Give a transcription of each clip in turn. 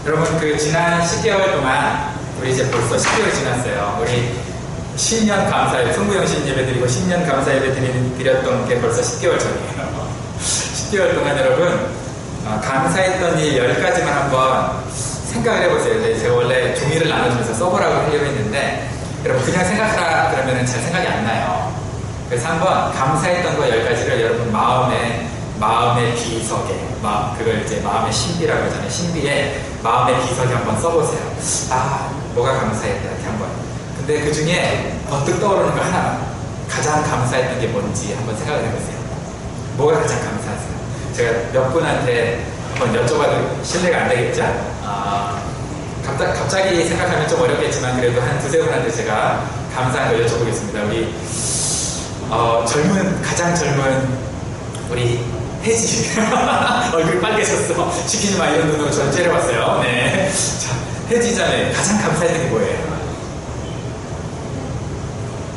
여러분 그 지난 10개월 동안 우리 이제 벌써 10개월 지났어요. 우리 신년 감사 예배, 성부영신 예배 드리고 신년 감사 예배 드렸던 게 벌써 10개월 전이에요. 10개월 동안 여러분 감사했던 일 10가지만 한번 생각을 해보세요. 제가 원래 종이를 나눠주면서 써보라고 하려고 했는데 여러분 그냥 생각하라 그러면 잘 생각이 안 나요. 그래서 한번 감사했던 거 10가지를 여러분 마음의 비석에, 그걸 이제 마음의 신비라고 하잖아요. 신비에 마음의 비석에 한번 써보세요. 아, 뭐가 감사했다, 이렇게 한번. 근데 그 중에 번뜩 떠오르는 거 하나, 가장 감사했던 게 뭔지 한번 생각을 해보세요. 뭐가 가장 감사하세요? 제가 몇 분한테 한번 여쭤봐도 실례가 안 되겠죠? 갑자기 생각하면 좀 어렵겠지만 그래도 한 두세 분한테 제가 감사한 걸 여쭤보겠습니다. 우리 가장 젊은 우리 혜지 얼굴이 빨개졌어. 시키지 마 이런 눈으로 저를 째려봤어요. 네. 자, 혜지 자매 가장 감사했던 게 뭐예요?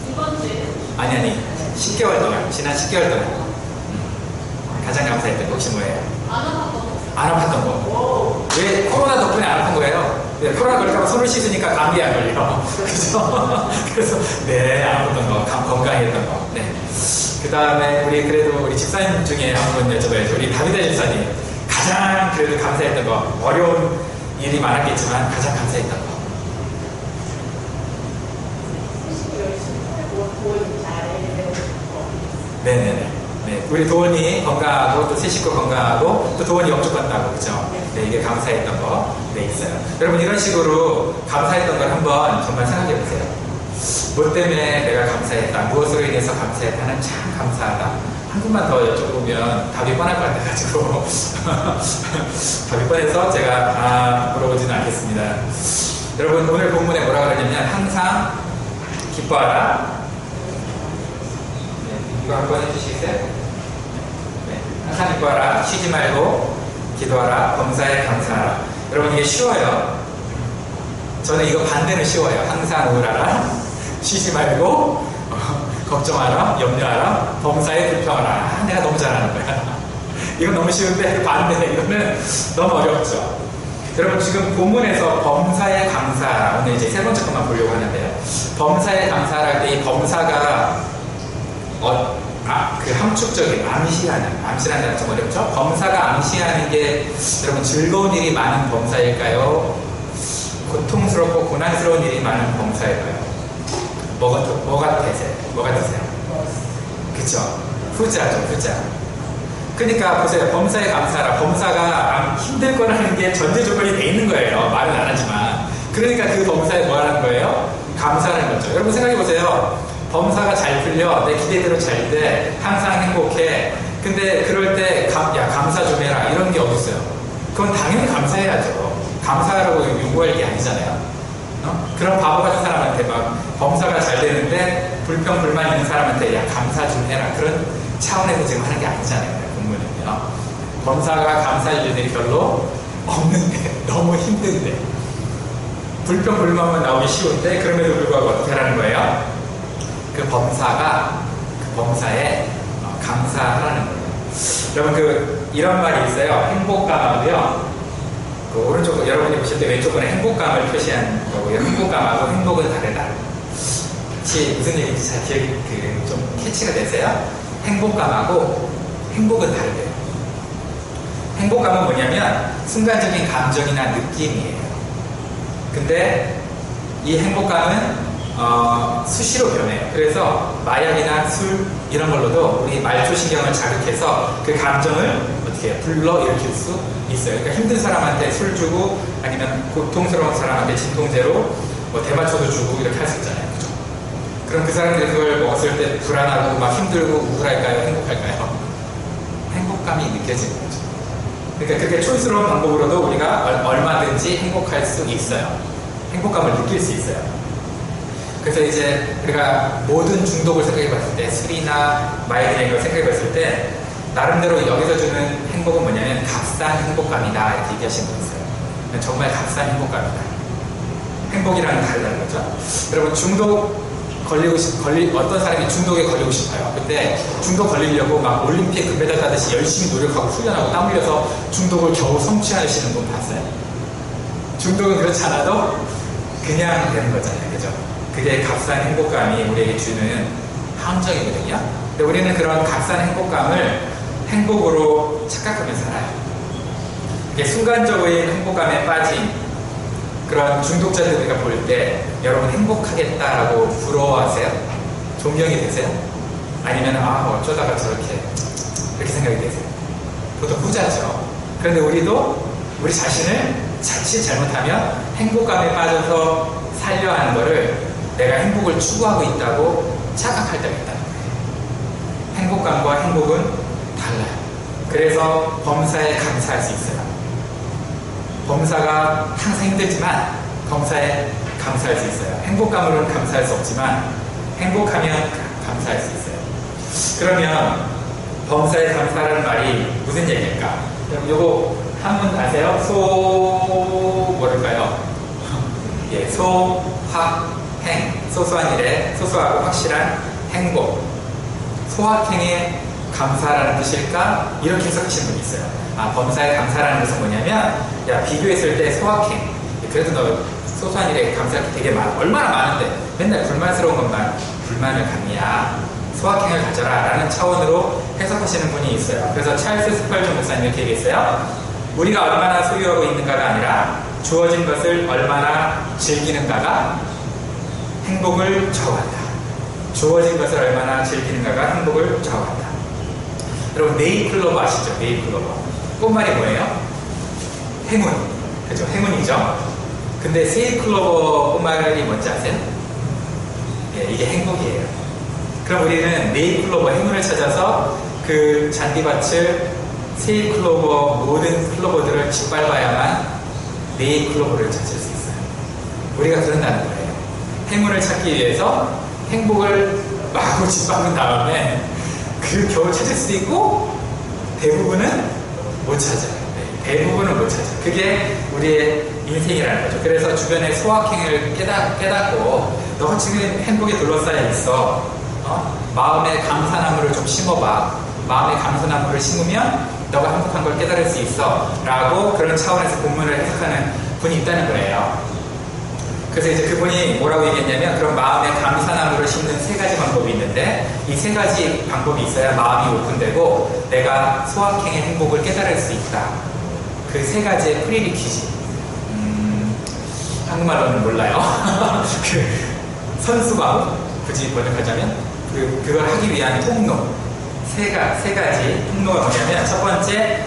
이번 주 아니 10개월 동안 지난 10개월 동안 가장 감사했던 거 혹시 뭐예요? 안 아팠던 거. 왜? 코로나 덕분에 안 아픈 거예요. 네, 코로나 걸릴까봐 손을 씻으니까 감기 안 걸려. 그죠? 그래서 네, 안 아팠던 거, 건강했던 거. 네. 그 다음에 우리 집사님 중에 한 분 여쭤봐야죠. 우리 다비다 집사님 가장 그래도 감사했던 거, 어려운 일이 많았겠지만 가장 감사했던 거. 네네네. 네, 우리 도원이 건강하고 또 새 식구 건강하고 또 도원이 영주 갔다고 그죠? 네, 이게 감사했던 거 네, 있어요. 여러분 이런 식으로 감사했던 걸 한번 정말 생각해 보세요. 뭐 때문에 내가 감사했다, 무엇으로 인해서 감사했다는 참 감사하다. 한 분만 더 여쭤보면 답이 뻔할 것 같아가지고 답이 뻔해서 제가 물어보지는 않겠습니다. 여러분 오늘 본문에 뭐라 그러냐면 항상 기뻐하라. 네, 이거 한번 해주시겠어요? 네, 항상 기뻐하라. 쉬지 말고 기도하라. 범사에 감사하라. 여러분 이게 쉬워요. 저는 이거 반대는 쉬워요. 항상 우울하라. 쉬지 말고 걱정하라, 염려하라, 범사에 불평하라. 내가 너무 잘하는 거야. 이건 너무 쉬운데 그 반대 이거는 너무 어렵죠. 여러분 지금 본문에서 범사에 감사하라. 오늘 이제 세 번째 것만 보려고 하는데요. 범사에 감사하라 할 때 이 범사가 그 함축적인 암시라는 좀 어렵죠. 범사가 암시하는 게 여러분 즐거운 일이 많은 범사일까요? 고통스럽고 고난스러운 일이 많은 범사일까요? 뭐가 되세요? 그쵸? 후자죠, 후자. 그러니까 보세요. 범사에 감사하라. 범사가 힘들 거라는 게 전제 조건이 돼 있는 거예요. 말은 안 하지만. 그러니까 그 범사에 뭐 하는 거예요? 감사하는 거죠. 여러분 생각해 보세요. 범사가 잘 풀려, 내 기대대로 잘 돼, 항상 행복해. 근데 그럴 때 감사 좀 해라 이런 게 어딨어요? 그건 당연히 감사해야죠. 감사하라고 요구할 게 아니잖아요. 그런 바보 같은 사람한테 막 범사가 잘 되는데 불평 불만 있는 사람한테 감사 좀 해라 그런 차원에서 지금 하는 게 아니잖아요. 본문은요. 범사가 감사할 일들이 별로 없는데 너무 힘든데 불평 불만만 나오기 쉬운데 그럼에도 불구하고 어떻게 하라는 거예요? 그 범사에 감사하라는 거예요. 여러분 이런 말이 있어요. 행복감하고요. 그 오른쪽 여러분이 보실 때 왼쪽은 행복감을 표시한 거고요. 행복감하고 행복은 다르다. 혹시 무슨 얘기인지 잘 좀 캐치가 되세요? 행복감하고 행복은 다르대요. 행복감은 뭐냐면 순간적인 감정이나 느낌이에요. 근데 이 행복감은 수시로 변해요. 그래서 마약이나 술 이런 걸로도 우리 말초신경을 자극해서 그 감정을 어떻게 불러일으킬 수 있어요. 그러니까 힘든 사람한테 술 주고 아니면 고통스러운 사람한테 진통제로 뭐 대마초도 주고 이렇게 할 수 있잖아요. 그죠? 그럼 그 사람들이 그걸 먹었을 때 불안하고 막 힘들고 우울할까요? 행복할까요? 행복감이 느껴지는 거죠. 그러니까 그렇게 촌스러운 방법으로도 우리가 얼마든지 행복할 수 있어요. 행복감을 느낄 수 있어요. 그래서 이제 우리가 모든 중독을 생각해 봤을 때 술이나 마약이나 이걸 생각해 봤을 때 나름대로 여기서 주는 행복은 뭐냐면 값싼 행복감이다 이렇게 얘기하시는 분 있어요. 정말 값싼 행복감이다. 행복이랑은 다르다는 거죠. 여러분 어떤 사람이 중독에 걸리고 싶어요. 근데 중독 걸리려고 막 올림픽 금메달 따듯이 열심히 노력하고 훈련하고 땀 흘려서 중독을 겨우 성취하시는 분 봤어요? 중독은 그렇지 않아도 그냥 되는 거잖아요. 그죠? 그게 값싼 행복감이 우리에게 주는 함정이거든요. 근데 우리는 그런 값싼 행복감을 행복으로 착각하며 살아요. 이게 순간적인 행복감에 빠진 그런 중독자들 우리가 볼 때 여러분 행복하겠다라고 부러워하세요? 존경이 되세요? 아니면 어쩌다가 저렇게 이렇게 생각이 되세요? 보통 후자죠. 그런데 우리도 우리 자신을 자칫 잘못하면 행복감에 빠져서 살려 하는 거를 내가 행복을 추구하고 있다고 착각할 때가 있다는 거예요. 행복감과 행복은 달라요. 그래서 범사에 감사할 수 있어요. 범사가 항상 힘들지만 범사에 감사할 수 있어요. 행복감으로는 감사할 수 없지만 행복하면 감사할 수 있어요. 그러면 범사에 감사라는 말이 무슨 얘기일까? 그럼 요거 한문 아세요? 뭐랄까요? 예, 소확행. 소소한 일에 소소하고 확실한 행복. 소확행에 감사라는 뜻일까? 이렇게 해석하시는 분이 있어요. 범사에 감사라는 것은 뭐냐면, 야, 비교했을 때 소확행. 그래도 너 소소한 일에 감사할 게 되게 많아. 얼마나 많은데 맨날 불만스러운 것만 불만을 갖냐. 소확행을 가져라. 라는 차원으로 해석하시는 분이 있어요. 그래서 찰스 스펄전 목사님 이렇게 얘기했어요. 우리가 얼마나 소유하고 있는가가 아니라 주어진 것을 얼마나 즐기는가가 행복을 좌우한다. 주어진 것을 얼마나 즐기는가가 행복을 좌우한다. 여러분 네잎클로버 아시죠? 네잎클로버. 꽃말이 뭐예요? 행운. 그죠? 행운이죠? 근데 세잎클로버 꽃말이 뭔지 아세요? 예, 이게 행복이에요. 그럼 우리는 네잎클로버 행운을 찾아서 그 잔디밭을 세잎클로버 모든 클로버들을 짓밟아야만 네잎클로버를 찾을 수 있어요. 우리가 그런다는 거예요. 행운을 찾기 위해서 행복을 마구 짓밟은 다음에 그 겨우 찾을 수도 있고 대부분은 못 찾아요. 대부분은 못 찾아요. 그게 우리의 인생이라는 거죠. 그래서 주변의 소확행을 깨닫고 너 지금 행복에 둘러싸여 있어. 마음의 감사나무를 좀 심어봐. 마음의 감사나무를 심으면 너가 행복한 걸 깨달을 수 있어. 라고 그런 차원에서 본문을 해석하는 분이 있다는 거예요. 그래서 이제 그분이 뭐라고 얘기했냐면 그런 마음의 감사나무를 심는 세 가지 방법이 있는데 이 세 가지 방법이 있어야 마음이 오픈되고 내가 소확행의 행복을 깨달을 수 있다. 그 세 가지의 프리리퀴지. 한국말로는 몰라요. 그 선수방 굳이 번역하자면 그걸 하기 위한 통로. 세 가지 통로가 뭐냐면 첫 번째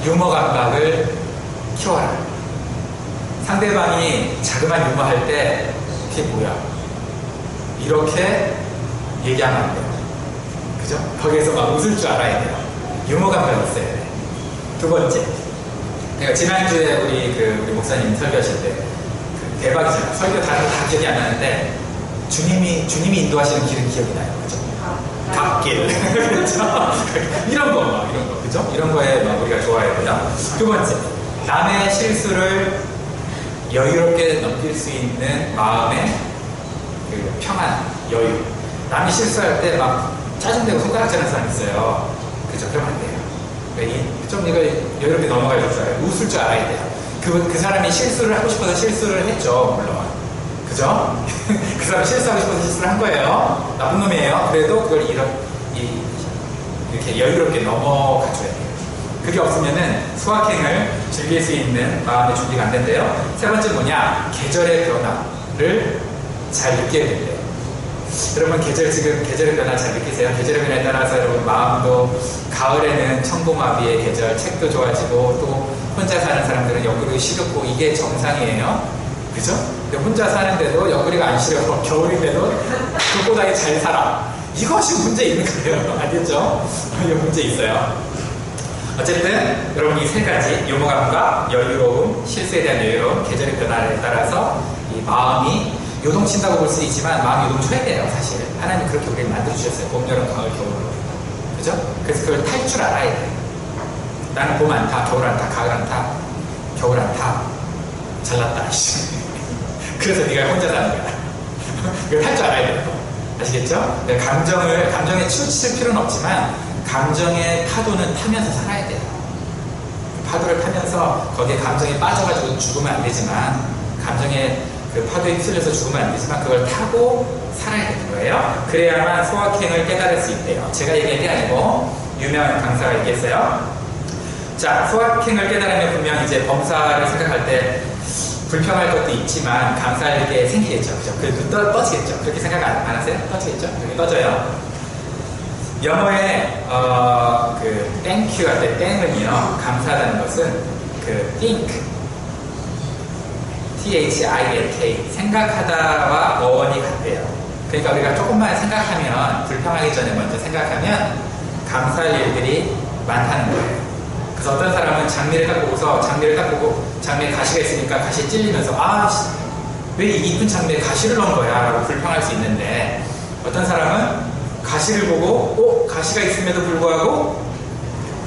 유머 감각을 키워라. 상대방이 자그마한 유머 할 때 그게 뭐야? 이렇게 얘기하면 안 돼요. 그죠? 거기에서 막 웃을 줄 알아야 돼요. 유머 감각이 있어야 돼. 두 번째. 내가 지난주에 우리 목사님 설교하실 때 대박이잖아요. 설교 다 기억이 안 나는데 주님이 인도하시는 길은 기억이 나요. 그죠? 갓길. 그렇죠? 이런 거. 그죠? 이런 거에 막 우리가 좋아해야 돼요. 두 번째. 남의 실수를 여유롭게 넘길 수 있는 마음의 그 평안, 여유. 남이 실수할 때 막 짜증내고 손가락질하는 사람 있어요. 그죠? 그러면 안 돼요. 좀 이거 여유롭게 넘어가야 될 줄 알아요. 웃을 줄 알아야 돼요. 그 사람이 실수를 하고 싶어서 실수를 했죠. 물론. 그죠? 그 사람이 실수하고 싶어서 실수를 한 거예요. 나쁜 놈이에요. 그래도 그걸 이렇게 여유롭게 넘어가줘야 돼요. 그게 없으면은 소확행을 즐길 수 있는 마음의 준비가 안 된대요. 세 번째 뭐냐? 계절의 변화를 잘 느껴야 된대요. 여러분 지금 계절의 변화 잘 느끼세요? 계절의 변화에 따라서 여러분 마음도 가을에는 청고마비의 계절, 책도 좋아지고 또 혼자 사는 사람들은 옆구리 시렵고 이게 정상이에요. 그죠? 근데 혼자 사는데도 옆구리가 안 시려워. 겨울인데도 그보다 잘 살아. 이것이 문제 있는 거예요. 알겠죠? 이거 문제 있어요. 어쨌든 여러분 이 세 가지 유머감과 여유로움, 실수에 대한 여유로움, 계절의 변화에 따라서 이 마음이 요동친다고 볼 수 있지만 마음이 요동쳐야 돼요. 사실 하나님 그렇게 우리를 만들어주셨어요. 봄, 여름, 가을, 겨울로. 그죠? 그래서 그걸 탈 줄 알아야 돼. 나는 봄 안 타, 겨울 안 타, 가을 안 타, 겨울 안 타. 잘났다. 그래서 네가 혼자 사는 거야. 그걸 탈 줄 알아야 돼요. 아시겠죠? 감정에 치우칠 필요는 없지만 감정의 파도는 타면서 살아야 돼요. 파도를 타면서 거기에 감정에 빠져가지고 죽으면 안 되지만, 감정에 그 파도에 휩쓸려서 죽으면 안 되지만 그걸 타고 살아야 되는 거예요. 그래야만 소확행을 깨달을 수 있대요. 제가 얘기한 게 아니고 유명한 강사가 얘기했어요. 자, 소확행을 깨달으면 분명 이제 범사를 생각할 때 불평할 것도 있지만 감사할 게 생기겠죠. 그죠? 그 눈 떠지겠죠. 그렇게 생각 안 하세요? 떠지겠죠? 그렇게 떠져요. 영어에 그 thank you 할 때 땡은요, 감사하다는 것은 그 think, think, 생각하다와 어원이 같대요. 그러니까 우리가 조금만 생각하면, 불평하기 전에 먼저 생각하면 감사할 일들이 많다는 거예요. 그래서 어떤 사람은 장미를 딱 보고서, 장미에 가시가 있으니까 가시에 찔리면서 왜 이 이쁜 장미에 가시를 넣은 거야? 라고 불평할 수 있는데, 어떤 사람은 가시를 보고 가시가 있음에도 불구하고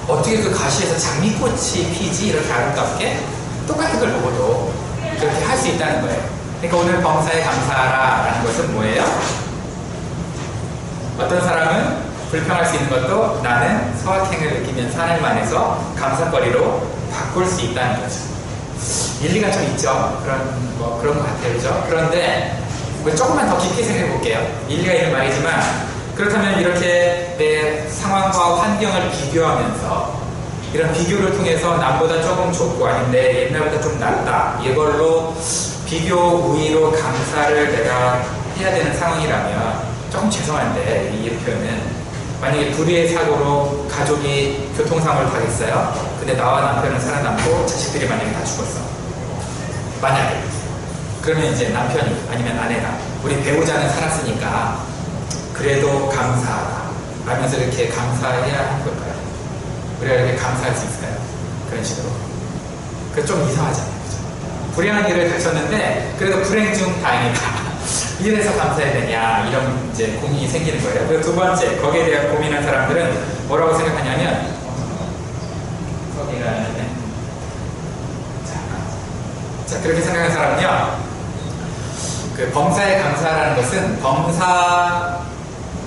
어떻게 그 가시에서 장미꽃이 피지? 이렇게 아름답게 똑같은 걸 보고도 그렇게 할 수 있다는 거예요. 그러니까 오늘 범사에 감사하라라는 것은 뭐예요? 어떤 사람은 불평할 수 있는 것도 나는 소확행을 느끼면서 하나님 안에서 감사거리로 바꿀 수 있다는 거죠. 일리가 좀 있죠. 그런 것 같아요. 그죠? 그런데 조금만 더 깊게 생각해 볼게요. 일리가 있는 말이지만, 그렇다면 이렇게 내 상황과 환경을 비교하면서, 이런 비교를 통해서 남보다 조금 좋고 아닌데 옛날보다 좀 낫다, 이걸로 비교 우위로 감사를 내가 해야 되는 상황이라면 조금 죄송한데, 이 표현은 만약에 불의의 사고로 가족이 교통사고를 당했어요. 근데 나와 남편은 살아남고 자식들이 만약에 다 죽었어. 만약에. 그러면 이제 남편이 아니면 아내가, 우리 배우자는 살았으니까 그래도 감사하다 라면서 이렇게 감사해야 하는 걸까요? 우리가 이렇게 감사할 수 있을까요? 그런 식으로. 그게 좀 이상하잖아요. 그죠? 불행한 일을 닥쳤는데 그래도 불행 중 다행이다. 이래서 감사해야 되냐, 이런 이제 고민이 생기는 거예요. 그리고 두 번째, 거기에 대한 고민한 사람들은 뭐라고 생각하냐면, 자, 그렇게 생각하는 사람은요, 그 범사에 감사라는 것은 범사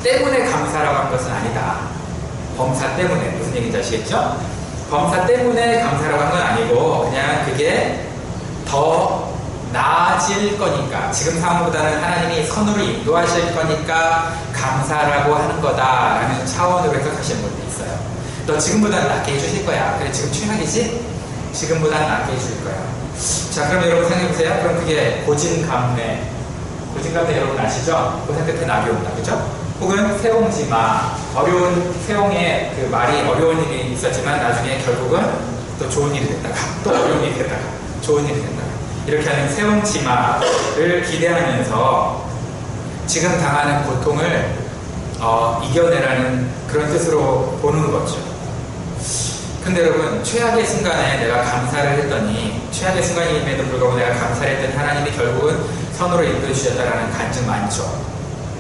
때문에 감사라고 하는 것은 아니다. 범사 때문에, 무슨 얘기인지 아시겠죠? 범사 때문에 감사라고 하는 건 아니고, 그냥 그게 더 나아질 거니까, 지금 상황보다는 하나님이 선으로 인도하실 거니까 감사라고 하는 거다라는 차원으로 해석하시는 분도 있어요. 너 지금보다는 낫게 해주실 거야. 그래, 지금 최악이지? 지금보다는 낫게 해줄 거야. 자, 그럼 여러분 생각해보세요. 그럼 그게 고진감래. 고진감래 여러분 아시죠? 고생 끝에 낙이 온다. 그죠? 혹은 세옹지마. 어려운, 세옹의 그 말이 어려운 일이 있었지만 나중에 결국은 또 좋은 일이 됐다가, 또 어려운 일이 됐다가, 좋은 일이 됐다가. 이렇게 하는 세옹지마를 기대하면서 지금 당하는 고통을 이겨내라는 그런 뜻으로 보는 거죠. 근데 여러분, 최악의 순간에 내가 감사를 했더니, 최악의 순간임에도 불구하고 내가 감사를 했더니 하나님이 결국은 선으로 인도해 주셨다라는 간증 많죠.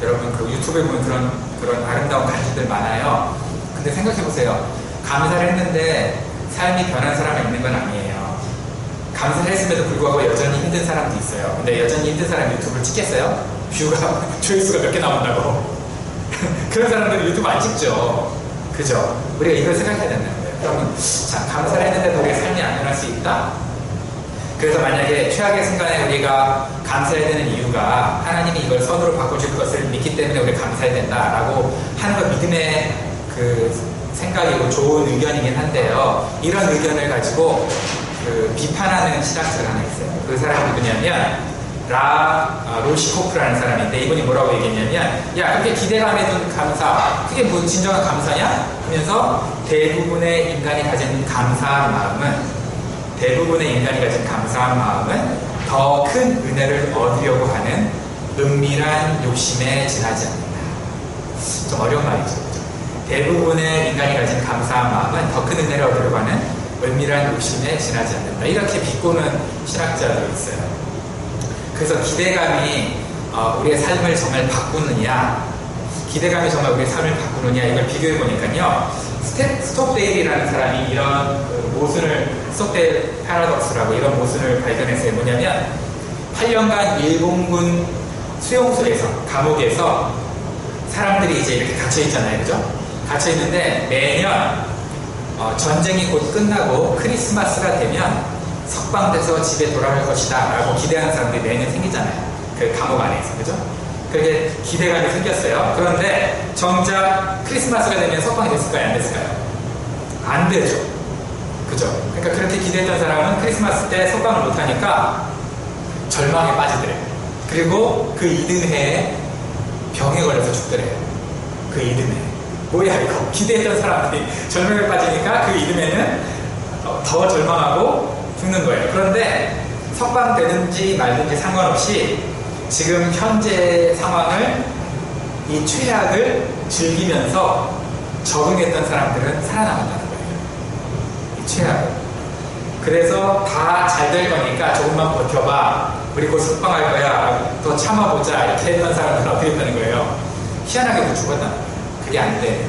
여러분 그 유튜브에 보면 그런 아름다운 간증들 많아요. 근데 생각해보세요. 감사를 했는데 삶이 변한 사람이 있는 건 아니에요. 감사를 했음에도 불구하고 여전히 힘든 사람도 있어요. 근데 여전히 힘든 사람이 유튜브를 찍겠어요? 조회수가 몇 개 나온다고. 그런 사람들은 유튜브 안 찍죠. 그죠? 우리가 이걸 생각해야 된다는 거예요. 그러면 자, 감사를 했는데도 우리가 삶이 안 변할 수 있다? 그래서 만약에 최악의 순간에 우리가 감사해야 되는 이유가 하나님이 이걸 선으로 바꿔줄 것을 믿기 때문에 우리가 감사해야 된다라고 하는 건 믿음의 그 생각이고 좋은 의견이긴 한데요. 이런 의견을 가지고 그 비판하는 신학자가 하나 있어요. 그 사람이 누구냐면 로시코프라는 사람인데, 이분이 뭐라고 얘기했냐면, 야, 그렇게 기대감에 둔 감사, 그게 뭐 진정한 감사냐? 하면서 대부분의 인간이 가진 감사한 마음은 더 큰 은혜를 얻으려고 하는 은밀한 욕심에 지나지 않는다. 좀 어려운 말이죠. 대부분의 인간이 가진 감사한 마음은 더 큰 은혜를 얻으려고 하는 은밀한 욕심에 지나지 않는다. 이렇게 비꼬는 신학자도 있어요. 그래서 기대감이 우리의 삶을 정말 바꾸느냐, 기대감이 정말 우리의 삶을 바꾸느냐, 이걸 비교해 보니까요, 스톡데일이라는 사람이 이런 모순을, 스톡데일 패러독스라고 이런 모순을 발견했어요. 뭐냐면 8년간 일본군 수용소에서, 감옥에서 사람들이 이제 이렇게 갇혀 있잖아요. 그죠? 갇혀 있는데 매년 전쟁이 곧 끝나고 크리스마스가 되면 석방돼서 집에 돌아갈 것이다 라고 기대하는 사람들이 매년 생기잖아요. 그 감옥 안에서. 그죠? 그게 기대감이 생겼어요. 그런데 정작 크리스마스가 되면 석방이 됐을까요? 안 됐을까요? 안 되죠. 그죠? 그러니까 그렇게 기대했던 사람은 크리스마스 때 석방을 못하니까 절망에 빠지더래요. 그리고 그 이듬해에 병에 걸려서 죽더래요. 그 이듬해. 뭐야 이거. 기대했던 사람들이 절망에 빠지니까 그 이듬해는 더 절망하고 죽는 거예요. 그런데 석방되든지 말든지 상관없이 지금 현재 상황을 이 최악을 즐기면서 적응했던 사람들은 살아남았다는 거예요. 이 최악을. 그래서 다 잘 될 거니까 조금만 버텨봐. 우리 곧 석방할 거야. 더 참아보자. 이렇게 했던 사람들은 어떻게 했다는 거예요? 희한하게도 죽었다는 거예요. 그게 안 돼.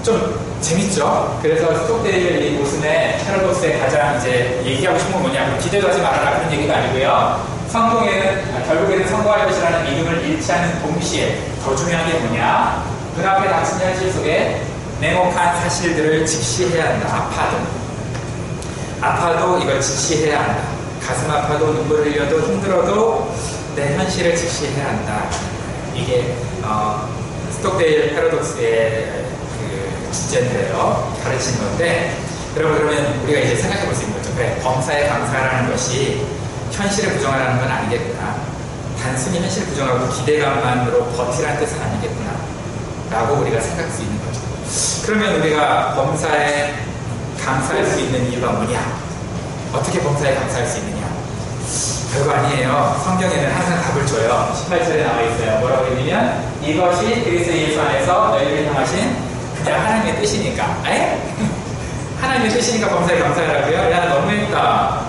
좀 재밌죠? 그래서 스톡데일 이 모순의 패러독스의 가장 이제 얘기하고 싶은 건 뭐냐면 기대도 하지 말아라 그런 얘기가 아니고요. 성공에는 결국에는 성공할 것이라는 믿음을 잃지 않는 동시에 더 중요한 게 뭐냐? 눈앞에 닥친 현실 속에 냉혹한 사실들을 직시해야 한다. 아파도 이걸 직시해야 한다. 가슴 아파도 눈물 흘려도 힘들어도 내 현실을 직시해야 한다. 이게 스톡데일 패러독스의 그 주제인데요. 가르치는 건데 여러분 그러면 우리가 이제 생각해 볼 수 있는 거죠. 그래, 범사에 감사라는 것이 현실을 부정하라는 건 아니겠구나. 단순히 현실을 부정하고 기대감만으로 버티라는 뜻은 아니겠구나. 라고 우리가 생각할 수 있는 거죠. 그러면 우리가 범사에 감사할 수 있는 이유가 뭐냐? 어떻게 범사에 감사할 수 있느냐? 별거 아니에요. 성경에는 항상 답을 줘요. 18절에 나와 있어요. 뭐라고 했냐면 이것이 그리스도 예수 안에서 너희를 향하신 그냥 하나님의 뜻이니까. 에? 하나님의 뜻이니까 범사에 감사하라고요? 야 너무했다.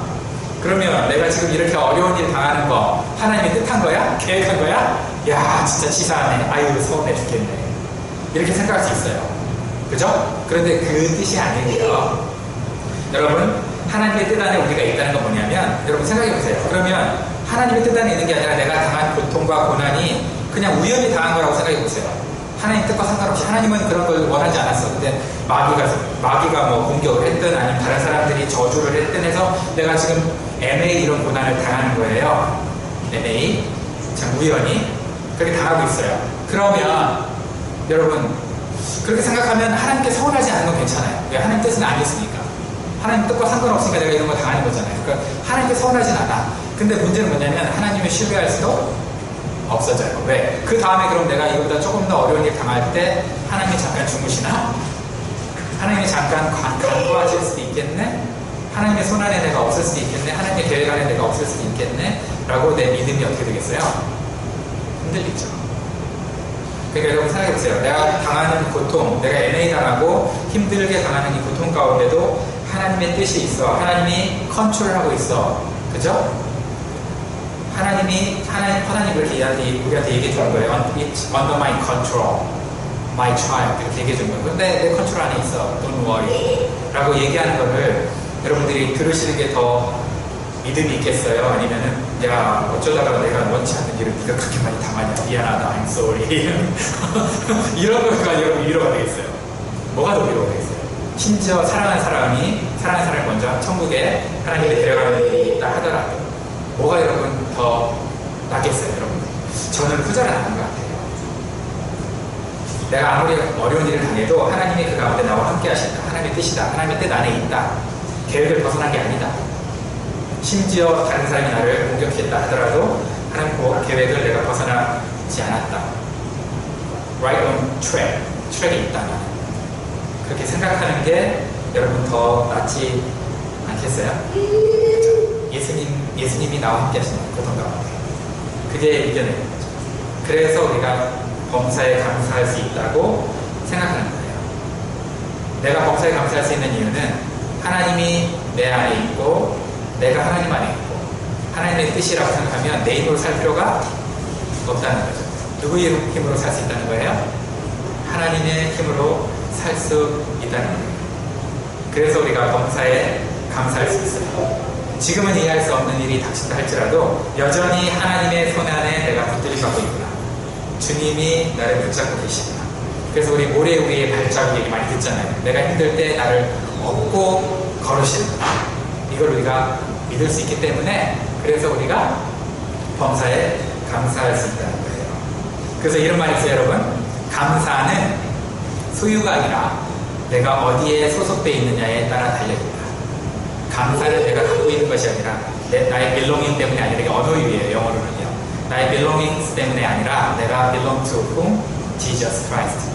그러면 내가 지금 이렇게 어려운 일 당하는 거 하나님이 뜻한 거야? 계획한 거야? 야 진짜 치사하네. 아유 서운해 죽겠네. 이렇게 생각할 수 있어요. 그죠? 그런데 그 뜻이 아니고요. 여러분 하나님의 뜻 안에 우리가 있다는 건 뭐냐면 여러분 생각해 보세요. 그러면 하나님의 뜻 안에 있는 게 아니라 내가 당한 고통과 고난이 그냥 우연히 당한 거라고 생각해 보세요. 하나님 뜻과 상관없이 하나님은 그런 걸 원하지 않았어. 근데 마귀가 뭐 공격을 했든 아니면 다른 사람들이 저주를 했든 해서 내가 지금 MA 이런 고난을 당하는 거예요. MA 참 우연히 그렇게 당하고 있어요. 그러면 여러분 그렇게 생각하면 하나님께 서운하지 않는 건 괜찮아요. 왜? 하나님 뜻은 아니었으니까. 하나님 뜻과 상관없으니까 내가 이런 거 당하는 거잖아요. 그러니까 하나님께 서운하진 않아. 근데 문제는 뭐냐면 하나님을 신뢰할 수도 없어져요. 왜? 그 다음에 그럼 내가 이거보다 조금 더 어려운 일 당할 때 하나님이 잠깐 주무시나? 하나님이 잠깐 간과하실 수도 있겠네? 하나님의 손 안에 내가 없을 수도 있겠네? 하나님의 계획 안에 내가 없을 수도 있겠네? 라고 내 믿음이 어떻게 되겠어요? 흔들리죠. 그러니까 여러분 생각해보세요. 내가 당하는 고통, 내가 NA 당하고 힘들게 당하는 이 고통 가운데도 하나님의 뜻이 있어. 하나님이 컨트롤하고 있어. 그죠? 하나님이 그렇게 우리한테 얘기해 주는 거예요. It's under my control, my child. 이렇게 얘기해 주는 거예요. 근데 내 컨트롤 안에 있어. Don't worry. 라고 얘기하는 거를 여러분들이 들으시는 게 더 믿음이 있겠어요? 아니면은, 야, 어쩌다가 내가 원치 않는 일을 네가 그렇게 많이 당하냐. 미안하다. I'm sorry. 이런 거가 여러분 위로가 되겠어요. 뭐가 더 위로가 되겠어요? 심지어 사랑하는 사람을 먼저 천국에 하나님이 데려가는 일이 있다 하더라도 뭐가 여러분 더 낫겠어요, 여러분? 저는 후자가 나은 것 같아요. 내가 아무리 어려운 일을 당해도 하나님이 그 가운데 나와 함께 하신다. 하나님의 뜻이다. 하나님의 뜻 안에 있다. 계획을 벗어난 게 아니다. 심지어 다른 사람이 나를 공격했다 하더라도 하나님 그 계획을 내가 벗어나지 않았다. Right on track. 트랙에 있다면 그렇게 생각하는 게 여러분 더 낫지 않겠어요? 예수님이 나와 함께 하시는 고통 가운데 그게 이겨내는 거죠. 그래서 우리가 범사에 감사할 수 있다고 생각하는 거예요. 내가 범사에 감사할 수 있는 이유는 하나님이 내 안에 있고 내가 하나님 안에 있고 하나님의 뜻이라고 생각하면 내 힘으로 살 필요가 없다는 거죠. 누구의 힘으로 살 수 있다는 거예요? 하나님의 힘으로 살 수 있다는 거예요. 그래서 우리가 범사에 감사할 수 있어요. 지금은 이해할 수 없는 일이 닥친다 할지라도 여전히 하나님의 손 안에 내가 붙들림 받고 있구나. 주님이 나를 붙잡고 계시구나. 그래서 우리 모래 위에 발자국 얘기 많이 듣잖아요. 내가 힘들 때 나를 업고 걸으시는구나. 이걸 우리가 믿을 수 있기 때문에 그래서 우리가 범사에 감사할 수 있다는 거예요. 그래서 이런 말이 있어요, 여러분. 감사는 소유가 아니라 내가 어디에 소속되어 있느냐에 따라 달려있다. 감사는 내가 갖고 있는 것이 아니라 나의 belonging 때문에 아니라 이게 언어 유희예요, 영어로는요. 나의 belongings 때문에 아니라 내가 belong to whom? Jesus Christ.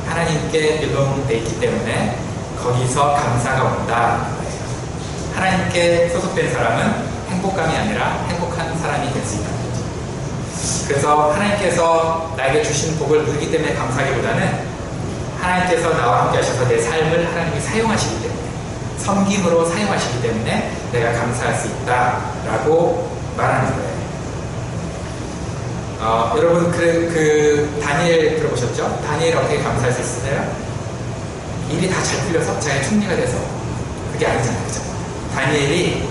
하나님께 belong 되어 있기 때문에 거기서 감사가 온다. 하나님께 소속된 사람은 행복감이 아니라 행복한 사람이 될 수 있다는 거죠. 그래서 하나님께서 나에게 주신 복을 누리기 때문에 감사하기보다는 하나님께서 나와 함께 하셔서 내 삶을 하나님이 사용하시기 때문에 섬김으로 사용하시기 때문에 내가 감사할 수 있다라고 말하는 거예요. 여러분 그 다니엘 들어보셨죠? 다니엘 어떻게 감사할 수 있으세요? 일이 다 잘 풀려서 자기가 총리가 돼서 그게 아니잖아요, 그죠? 다니엘이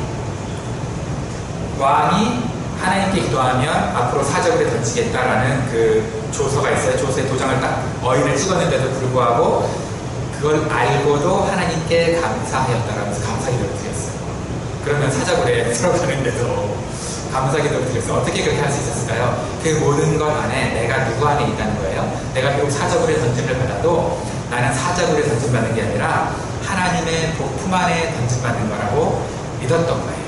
왕이 하나님께 기도하면 앞으로 사적으로 던지겠다라는 그 조서가 있어요. 조서에 도장을 딱 어인을 찍었는데도 불구하고 그걸 알고도 하나님께 감사하였다라면서 감사기도를 드렸어요. 그러면 사자굴에 들어가는데도 감사기도를 드렸어요. 어떻게 그렇게 할 수 있었을까요? 그 모든 것 안에 내가 누구 안에 있다는 거예요. 내가 비록 사자굴에 던짐을 받아도 나는 사자굴에 던짐받는 게 아니라 하나님의 품 안에 던짐받는 거라고 믿었던 거예요.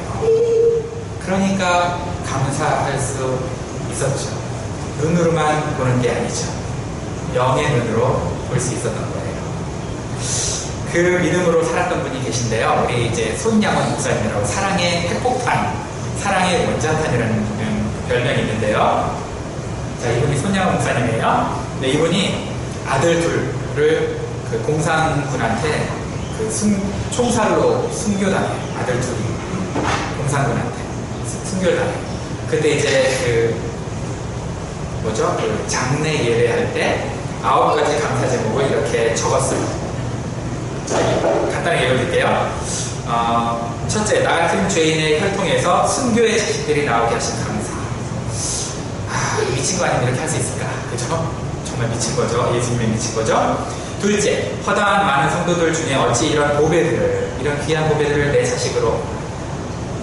그러니까 감사할 수 있었죠. 눈으로만 보는 게 아니죠. 영의 눈으로 볼 수 있었던 거예요. 그 믿음으로 살았던 분이 계신데요. 우리 이제 손양원 목사님이라고 사랑의 핵폭탄, 사랑의 원자탄이라는 별명이 있는데요. 자, 이분이 손양원 목사님이에요. 네, 이분이 아들 둘을 그 공산군한테 그 총살로 순교당해요. 아들 둘이 공산군한테 순교를 당해요. 그때 이제 그 장례 예배할 때 9가지 감사 제목을 이렇게 적었어요. 자, 간단하게 읽어드릴게요. 첫째, 나 같은 죄인의 혈통에서 순교의 자식들이 나오게 하신 감사. 미친 거 아니면 이렇게 할 수 있을까? 그죠? 정말 미친 거죠. 예수님이 미친 거죠. 둘째, 허다한 많은 성도들 중에 어찌 이런 보배들을, 이런 귀한 보배들을 내 자식으로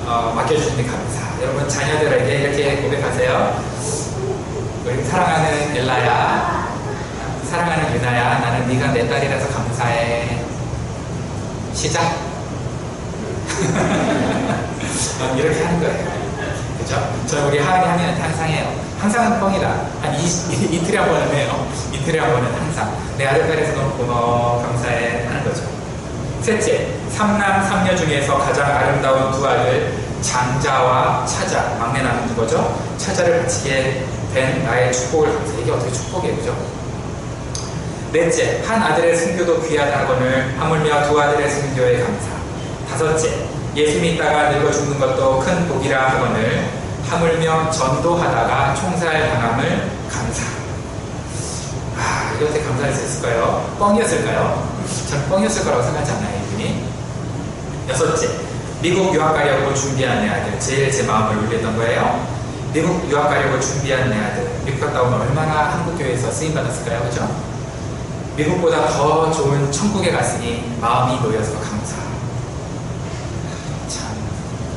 맡겨주신 데 감사. 여러분 자녀들에게 이렇게 고백하세요. 우리 사랑하는 엘라야, 사랑하는 유나야, 나는 네가 내 딸이라서 감사해. 시작. 이렇게 하는 거예요. 그죠? 저 우리 하은이 하면 항상 해요. 항상은 뻥이다. 한 이틀에 한 번은 해요. 이틀에 한 번은 항상. 내 아들 딸에서 너무 고마워, 감사해 하는 거죠. 셋째, 삼남 삼녀 중에서 가장 아름다운 두 아들 장자와 차자, 막내남은 누구죠? 차자를 바치게 된 나의 축복을 감사해. 이게 어떻게 축복이에요, 그죠? 넷째, 한 아들의 순교도 귀하다거늘 하물며 두 아들의 순교에 감사. 다섯째, 예수 믿다가 늙어 죽는 것도 큰 복이라 하거늘 하물며 전도하다가 총살 당함을 감사. 이렇게 감사할 수 있을까요? 뻥이었을까요? 저는 뻥이었을 거라고 생각하지 않아요, 이분이. 여섯째, 미국 유학 가려고 준비한 내 아들. 제일 제 마음을 울렸던 거예요. 미국 유학 가려고 준비한 내 아들. 미국 갔다 오면 얼마나 한국교회에서 쓰임받았을까요? 그죠? 미국보다 더 좋은 천국에 갔으니 마음이 놓여서 감사. 참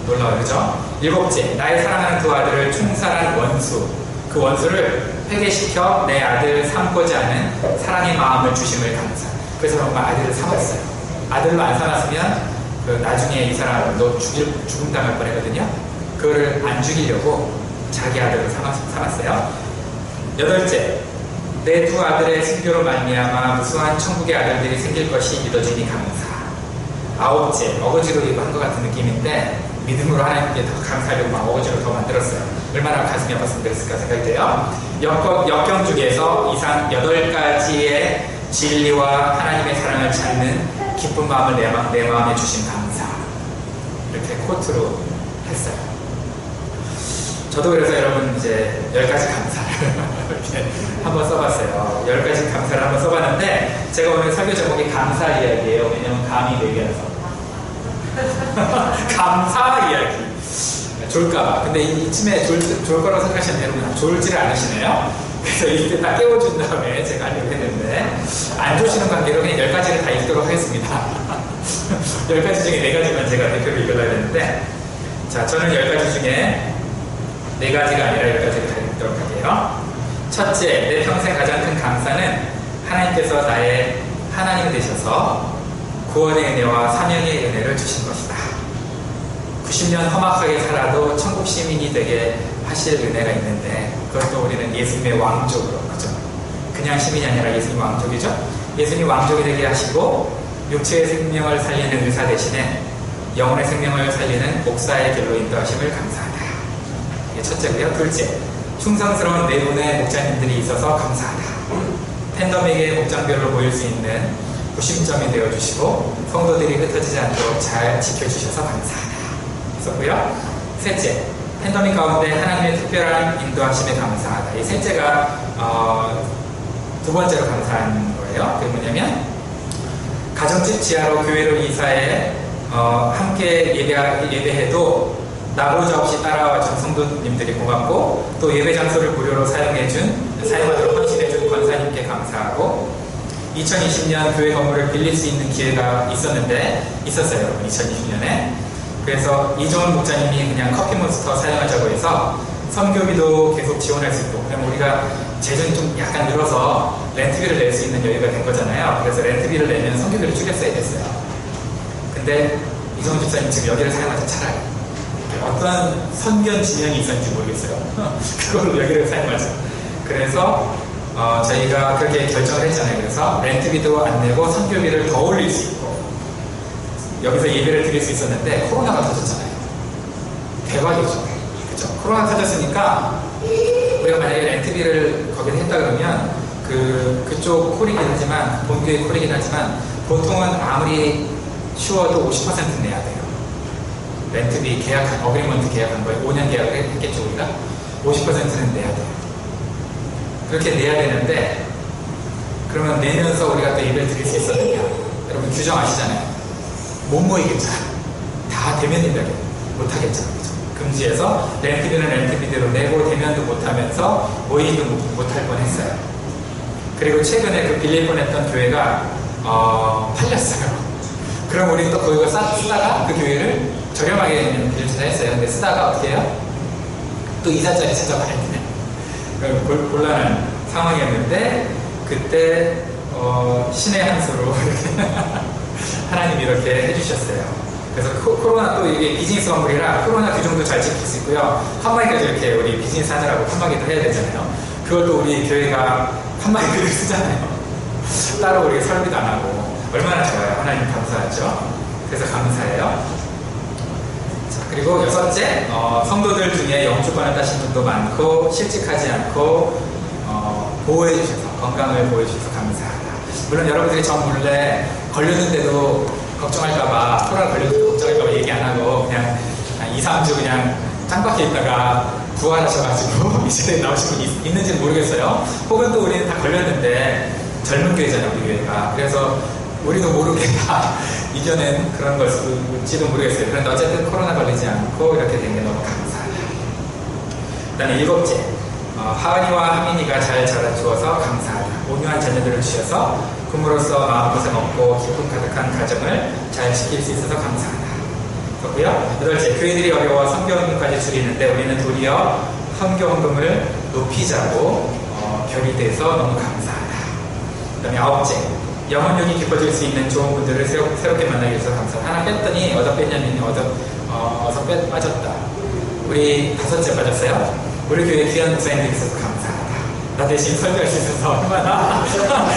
놀라워요, 그죠? 일곱째, 나의 사랑하는 두 아들을 총살한 원수. 그 원수를 회개시켜 내 아들 삼고자 하는 사랑의 마음을 주심을 감사. 그래서 정말 아들을 삼았어요. 아들로 안 삼았으면 나중에 이 사람 너 죽음 당할 뻔했거든요. 그거를 안 죽이려고 자기 아들을 삼았어요. 여덟째, 내 두 아들의 순교로 말미암아 무수한 천국의 아들들이 생길 것이 믿어지니 감사. 아홉째, 어거지로 이거 한 것 같은 느낌인데 믿음으로 하나님께 더 감사하려고 막 어거지로 더 만들었어요. 얼마나 가슴이 아팠으면 그랬을까 생각이 돼요. 역경 중에서 이상 8가지의 진리와 하나님의 사랑을 찾는 기쁜 마음을 내 마음에 주신 감사. 이렇게 코트로 했어요. 저도 그래서 여러분 이제 10가지 감사를 이렇게 한번 써봤어요. 10가지 감사를 한번 써봤는데 제가 오늘 설교 제목이 감사 이야기예요. 왜냐면 감이 4개라서. 감사 이야기. 졸까봐. 근데 이쯤에 졸 거라고 생각하시는 여러분 졸지를 않으시네요. 그래서 이때 딱 깨워준 다음에 제가 하려고 했는데, 안 좋으시는 관계로 그냥 10가지를 다 읽도록 하겠습니다. 10가지 중에 4가지만 제가 대표로 읽으려고 했는데, 자, 저는 10가지 중에 4가지가 아니라 10가지를 다 읽도록 할게요. 첫째, 내 평생 가장 큰 감사는 하나님께서 나의 하나님이 되셔서 구원의 은혜와 사명의 은혜를 주신 것이다. 90년 험악하게 살아도 천국 시민이 되게 하실 은혜가 있는데, 그것도 우리는 예수님의 왕족으로, 그죠? 그냥 시민이 아니라 예수님 왕족이죠? 예수님 왕족이 되게 하시고 육체의 생명을 살리는 의사 대신에 영혼의 생명을 살리는 목사의 길로 인도하심을 감사하다. 이게 첫째고요. 둘째, 충성스러운 네 분의 목자님들이 있어서 감사하다. 팬덤에게 목장별로 보일 수 있는 구심점이 되어주시고 성도들이 흩어지지 않도록 잘 지켜주셔서 감사하다. 있었고요. 셋째, 팬더믹 가운데 하나님의 특별한 인도하심에 감사하다. 이 셋째가 두 번째로 감사한 거예요. 그게 뭐냐면, 가정집 지하로 교회로 이사해 함께 예배해도 나보자 없이 따라와준 성도님들이 고맙고, 또 예배 장소를 무료로 사용하도록 헌신해준 권사님께 감사하고, 2020년 교회 건물을 빌릴 수 있는 기회가 있었어요. 2020년에. 그래서 이종훈 목사님이 그냥 커피몬스터 사용하자고 해서 선교비도 계속 지원할 수 있고, 그럼 우리가 재정이 좀 약간 늘어서 렌트비를 낼 수 있는 여유가 된 거잖아요. 그래서 렌트비를 내면 선교비를 줄였어야 됐어요. 근데 이종훈 목사님 지금 여기를 사용하자. 차라리 어떤 선견 진영이 있었는지 모르겠어요. 그걸로 여기를 사용하자. 그래서 저희가 그렇게 결정을 했잖아요. 그래서 렌트비도 안 내고 선교비를 더 올릴 수 있고, 여기서 예배를 드릴 수 있었는데 코로나가 터졌잖아요. 대박이죠. 그죠? 코로나 터졌으니까 우리가 만약에 렌트비를 거기서 했다 그러면 그쪽 콜이긴 하지만, 본교의 콜이긴 하지만, 보통은 아무리 쉬워도 50% 내야 돼요. 렌트비 어그리먼트 계약한 거에 5년 계약을 했겠죠, 우리가? 50%는 내야 돼요. 그렇게 내야 되는데, 그러면 내면서 우리가 또 예배를 드릴 수 있었느냐? 여러분 규정 아시잖아요. 못 모이겠죠. 다 대면인데 못하겠죠. 그죠? 금지해서 렌트비는 렌트비대로 내고 대면도 못하면서 모이기도 못할 뻔했어요. 그리고 최근에 그 빌릴 뻔했던 교회가 팔렸어요. 그럼 우리 또 그거 쓰다가 그 교회를 저렴하게 빌려주자 했어요. 근데 쓰다가 어떻게 해요? 또 이사자리 찾아봐야 되네. 곤란한 상황이었는데, 그때 신의 한 수로 하나님이 이렇게 해주셨어요. 그래서 코로나, 또 이게 비즈니스 건물이라 코로나 규정도 잘 지킬 수 있고요. 칸막이까지 이렇게 우리 비즈니스 하느라고 칸막이도 해야 되잖아요. 그것도 우리 교회가 칸막이를 쓰잖아요. 따로 우리가 설비도 안 하고. 얼마나 좋아요. 하나님 감사하죠. 그래서 감사해요. 자, 그리고 여섯째, 성도들 중에 영주권을 따신 분도 많고 실직하지 않고 보호해 주셔서, 건강을 보호해 주셔서 감사하다. 물론 여러분들이 전 몰래 걸렸는데도 걱정할까봐, 코로나 걸렸는데도 걱정할까봐 얘기 안 하고 그냥 2, 3주 그냥 짱박혀 있다가 부활하셔가지고 이 시대에 나오신 분 있는지는 모르겠어요. 혹은 또 우리는 다 걸렸는데 젊은 교회잖아요, 우리 교회가. 그래서 우리도 모르게 다 이겨낸 그런 걸지도 모르겠어요. 그런데 어쨌든 코로나 걸리지 않고 이렇게 된 게 너무 감사하다. 그다음에 7째, 하은이와 하민이가 잘 자라주어서 감사하다. 온유한 자녀들을 주셔서 부모로서 마음고생 없고 기쁨 가득한 가정을 잘 지킬 수 있어서 감사하다. 그렇고요. 8째, 교회들이 어려워 선교헌금까지 줄이는데 우리는 도리어 선교헌금을 높이자고 결의돼서 너무 감사하다. 그 다음에 9째, 영혼력이 깊어질 수 있는 좋은 분들을 새롭게 만나게 해서 감사하다. 하나 뺐더니 어서 뺐냐면 어서 빠졌다. 우리 5째 빠졌어요. 우리 교회 귀한 목사님들이 있어서 감사하다. 나 대신 설교할 수 있어서 얼마나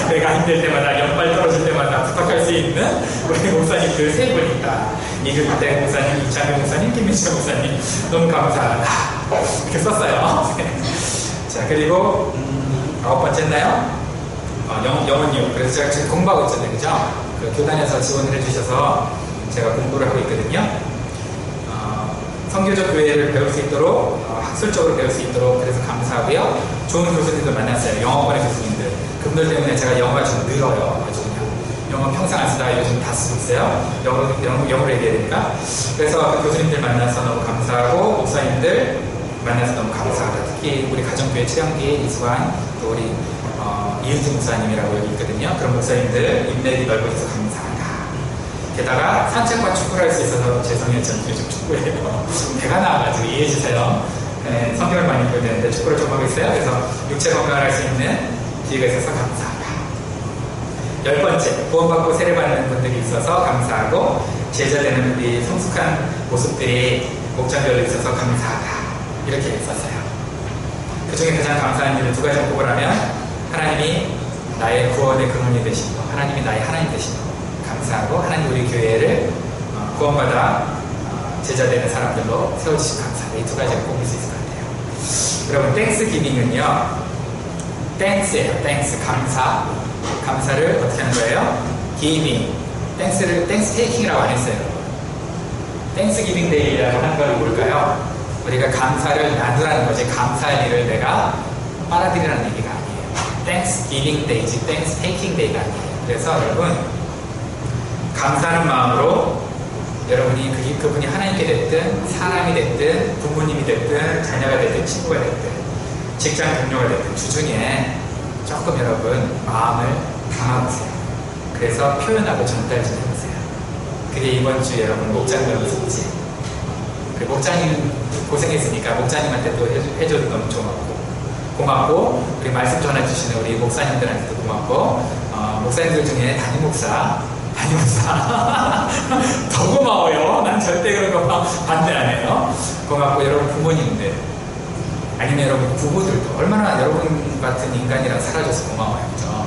내가 힘들 때마다, 연발 떨어질 때마다 부탁할 수 있는 우리 목사님들 3분 있다. 이규태 목사님, 이창규 목사님, 김민철 목사님 너무 감사하다. 이렇게 썼어요. 자, 그리고 9번째인가요? 영혼육. 그래서 제가 지금 공부하고 있잖아요, 그죠? 그 교단에서 지원을 해주셔서 제가 공부를 하고 있거든요. 선교적 교회를 배울 수 있도록, 학술적으로 배울 수 있도록, 그래서 감사하고요. 좋은 교수님들 만났어요. 영어권의 교수님들. 그분들 때문에 제가 영어가 좀 늘어요. 아주 그냥. 영어 평생 안 쓰다가 요즘 다 쓰고 있어요. 영어로 얘기해야 되니까. 그래서 그 교수님들 만나서 너무 감사하고, 목사님들 만나서 너무 감사하다. 특히 우리 가정교회 최영기, 이수환, 또 우리 이은지 목사님이라고 여기 있거든요. 그런 목사님들 인맥이 넓어져서 감사하다. 게다가 산책과 축구를 할 수 있어서 죄송해요. 저는 요즘 축구해요. 배가 나와가지고 이해해주세요. 네, 성경을 많이 읽어야 되는데 축구를 좀 하고 있어요. 그래서 육체 건강을 할 수 있는 기회가 있어서 감사하다. 10번째, 구원받고 세례받는 분들이 있어서 감사하고 제자되는 우리 성숙한 모습들이 목장별로 있어서 감사하다. 이렇게 썼어요. 그 중에 가장 감사한 일을 두 가지 꼽으라면 하나님이 나의 구원의 근원이 되신 것, 하나님이 나의 하나님 되신 것 감사하고 하나님 우리 교회를 구원받아 제자되는 사람들로 세워주신 감사하다. 이 두 가지를 꼽을 수 있을 것 같아요. 여러분 땡스 기빙은요 땡스예요. 땡스 감사. 감사를 어떻게 하는 거예요? 기빙. 땡스를 땡스 테이킹이라고 안 했어요. 땡스 기빙 데이라고 하는 건 뭘까요? 우리가 감사를 나누라는 거지 감사할 일을 내가 빨아들이라는 얘기가 아니에요. 땡스 기빙 데이지 땡스 테이킹 데이가 아니에요. 그래서 여러분 감사하는 마음으로 여러분이 그분이 하나님께 됐든 사람이 됐든 부모님이 됐든 자녀가 됐든 친구가 됐든 직장 동료가 됐든 주중에 조금 여러분 마음을 담아보세요. 그래서 표현하고 전달 좀 해보세요. 그게 이번 주 여러분 목장별 숙제. 그 목장님 고생했으니까 목장님한테 또 해줘도 너무 고맙고 우리 말씀 전해주시는 우리 목사님들한테도 고맙고 목사님들 중에 담임 목사 더 고마워요. 난 절대 그런 거 반대 안 해요. 고맙고 여러분 부모님들 아니면 여러분 부부들도 얼마나 여러분 같은 인간이랑 살아줘서 고마워요. 그죠?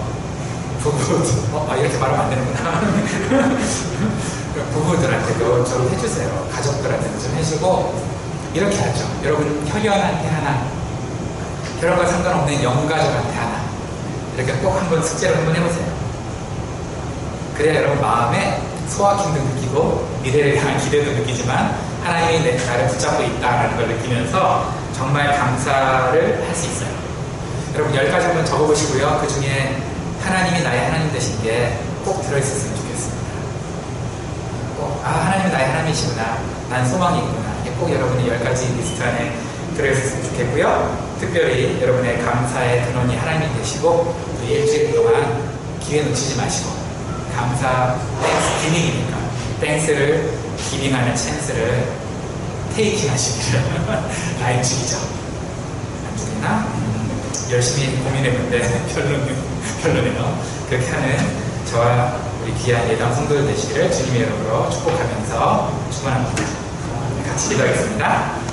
부부들 이렇게 말하면 안 되는구나. 부부들한테도 좀 해주세요. 가족들한테도 좀 해주고 이렇게 하죠. 여러분 혈연한테 하나 혈연과 상관없는 영가족한테 하나 이렇게 꼭 한번 숙제를 한번 해보세요. 그래야 여러분 마음에 소확힘도 느끼고 미래를 향한 기대도 느끼지만 하나님이 나를 붙잡고 있다는 걸 느끼면서 정말 감사를 할 수 있어요. 여러분 10가지 한번 적어보시고요. 그 중에 하나님이 나의 하나님 되신 게 꼭 들어있었으면 좋겠습니다. 꼭 하나님이 나의 하나님이시구나. 난 소망이 있구나. 꼭 여러분이 10가지 리스트 안에 들어있었으면 좋겠고요. 특별히 여러분의 감사의 근원이 하나님이 되시고 또 일주일 동안 기회 놓치지 마시고 감사 땡스 기빙이니까 땡스를 기빙하는 찬스를 테이킹 하시기를 라인 죽이죠. 안 죽이나? 열심히 고민해본데 별로네요. 그렇게 하는 저와 우리 귀한 예당 성도들 되시기를 주님의 이름으로 축복하면서 축원합니다. 같이 기도하겠습니다.